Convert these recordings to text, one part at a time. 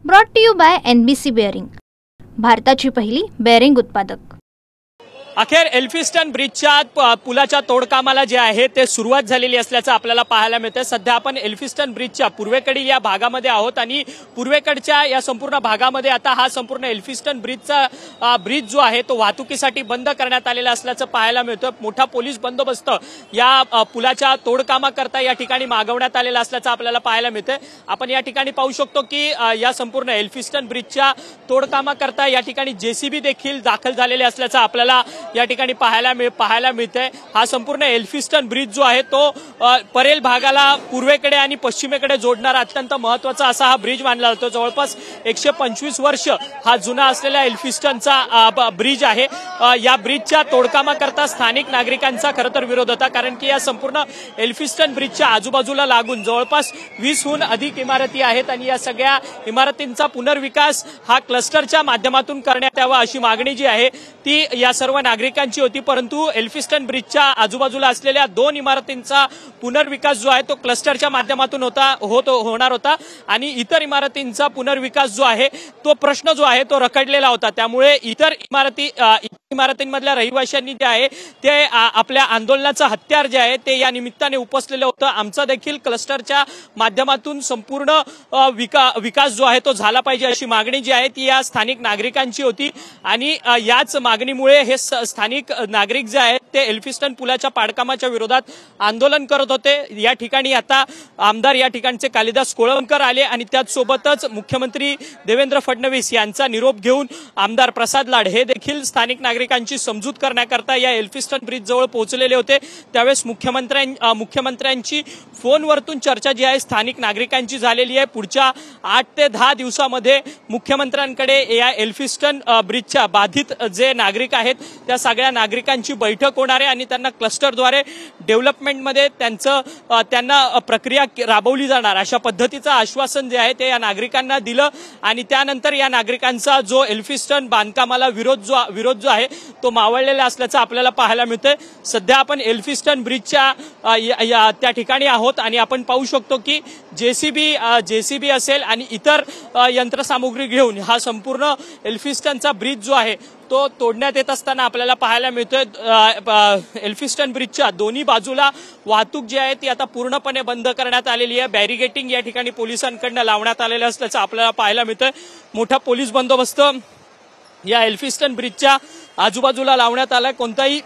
Brought to you by NBC bearing, भारताची पहिली bearing उत्पादक। अखेर एल्फिस्टन ब्रिजच्या पुलाच्या तोडकामाला जे आहे ते सुरुवात झालेली असल्याचं आपल्याला पाहायला मिळतं। सध्या आपण एल्फिस्टन ब्रिजच्या पूर्वेकडील या भागामध्ये आहोत आणि पूर्वेकडच्या या संपूर्ण भागामध्ये आता हा संपूर्ण एल्फिस्टन ब्रिजचा ब्रिज जो आहे तो वाहतुकीसाठी बंद करण्यात आलेला असल्याचं पाहायला मिळतं। मोठा पोलीस बंदोबस्त या पुलाच्या तोडकामाकरता या ठिकाणी मागवण्यात आलेला असल्याचं आपल्याला पाहायला मिळतं। आपण या ठिकाणी पाहू शकतो की या संपूर्ण एल्फिस्टन ब्रिजच्या तोडकामाकरता या ठिकाणी JCB देखील दाखल झालेले असल्याचं आपल्याला या ठिकाणी पाहायला मिळतंय। हा संपूर्ण एल्फिस्टन ब्रिज जो आहे तो परेल भागाला पूर्वेकडे आणि पश्चिमेकडे जोडणारा अत्यंत महत्त्वाचा असा हा ब्रिज मानला जातो। जवळपास 125 वर्ष हा जुना असलेला एल्फिस्टनचा ब्रिज आहे। या ब्रिजच्या तोडकामाकरता स्थानिक नागरिकांचा खरं तर विरोध होता, कारण की या संपूर्ण एल्फिस्टन ब्रिजच्या आजूबाजूला लागून जवळपास 20हून अधिक इमारती आहेत आणि या सगळ्या इमारतींचा पुनर्विकास हा क्लस्टरच्या माध्यमातून करण्यात यावा अशी मागणी जी आहे ती या सर्व नागरिकांची होती। परंतु एल्फिस्टन ब्रिजच्या आजूबाजूला असलेल्या 2 इमारतींचा पुनर्विकास जो आहे तो क्लस्टरच्या माध्यमातून होणार होता आणि इतर इमारतींचा पुनर्विकास जो आहे तो प्रश्न जो आहे तो रखडलेला होता। त्यामुळे इतर इमारतींमधल्या रहिवाशांनी जे आहे ते आपल्या आंदोलनाचं हत्यार जे आहे ते या निमित्ताने उपसलेलं होतं। आमचा देखील क्लस्टरच्या माध्यमातून संपूर्ण विकास जो आहे तो झाला पाहिजे अशी मागणी जी आहे ती या स्थानिक नागरिकांची होती आणि याच मागणीमुळे हे स्थानिक नागरिक जे आहेत ते एल्फिस्टन पुलाच्या पाडकामाच्या विरोधात आंदोलन करत होते। या ठिकाणी आता आमदार या ठिकाणचे कालिदास कोळंबकर आले आणि त्याचसोबतच मुख्यमंत्री देवेंद्र फडणवीस यांचा निरोप घेऊन आमदार प्रसाद लाड हे देखील स्थानिक नागरिकांची समजूत करण्याकरता या एल्फिस्टन ब्रिज जवळ पोहोचलेले होते। त्यावेळेस मुख्यमंत्र्यांची फोनवरतून चर्चा जी आहे स्थानिक नागरिकांची झालेली आहे। पुढच्या 8 ते 10 दिवसामध्ये मुख्यमंत्र्यांकडे या एल्फिस्टन ब्रिजच्या बाधित जे नागरिक आहेत त्या सगळ्या नागरिकांची बैठक होणार आहे आणि त्यांना क्लस्टरद्वारे डेव्हलपमेंटमध्ये त्यांना प्रक्रिया राबवली जाणार अशा पद्धतीचं आश्वासन जे आहे ते या नागरिकांना दिलं आणि त्यानंतर या नागरिकांचा जो एल्फिस्टन बांधकामाला विरोध जो आहे तो मावळलेला असल्याचं आपल्याला पाहायला मिळतंय। सध्या आपण एल्फिस्टन ब्रिजच्या त्या ठिकाणी आहोत आणि आपण पाहू शकतो की JCB असेल आणि इतर यंत्रसामुग्री घेऊन हा संपूर्ण एल्फिस्टनचा ब्रिज जो आहे तो तोडण्यात येत असताना आपल्याला पाहायला मिळतोय। एल्फिस्टन ब्रिजच्या दोन्ही बाजूला वाहतूक जी आहे ती आता पूर्णपणे बंद करण्यात आलेली आहे। बॅरिगेटिंग या ठिकाणी पोलिसांकडून लावण्यात आलेलं असल्याचं आपल्याला पाहायला मिळतंय। मोठा पोलीस बंदोबस्त या एल्फिस्टन ब्रिजच्या आजूबाजूला लावण्यात आलाय। कोणताही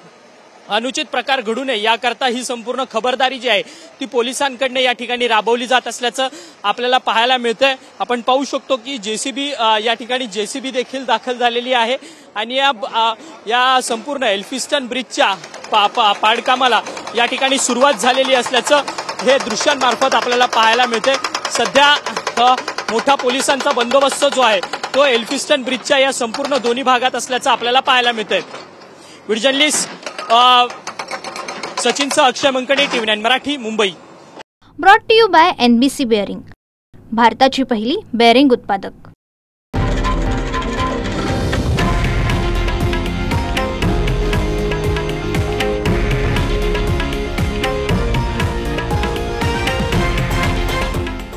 अनुचित प्रकार घडू नये याकरता ही संपूर्ण खबरदारी जी आहे ती पोलिसांकडून या ठिकाणी राबवली जात असल्याचं आपल्याला पाहायला मिळतंय। आपण पाहू शकतो की या ठिकाणी JCB देखील दाखल झालेली आहे आणि या संपूर्ण एल्फिस्टन ब्रिजच्या पाडकामाला या ठिकाणी सुरुवात झालेली असल्याचं हे दृश्यांमार्फत आपल्याला पाहायला मिळतंय। सध्या मोठा पोलिसांचा बंदोबस्त जो आहे तो एल्फिस्टन ब्रिजच्या या संपूर्ण दोन्ही भागात असल्याचं आपल्याला पाहायला मिळतंय। व्हिडिओ जर्नलिस्ट सचिनसह Akshay Mankane, TV9 Marathi, Mumbai. Brought to you by NBC bearing, भारताची पहिली बेअरिंग उत्पादक।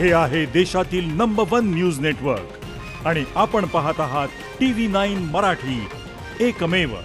हे आहे देशातील नंबर 1 न्यूज नेटवर्क आणि आपण पाहत आहात TV9 मराठी, एकमेव।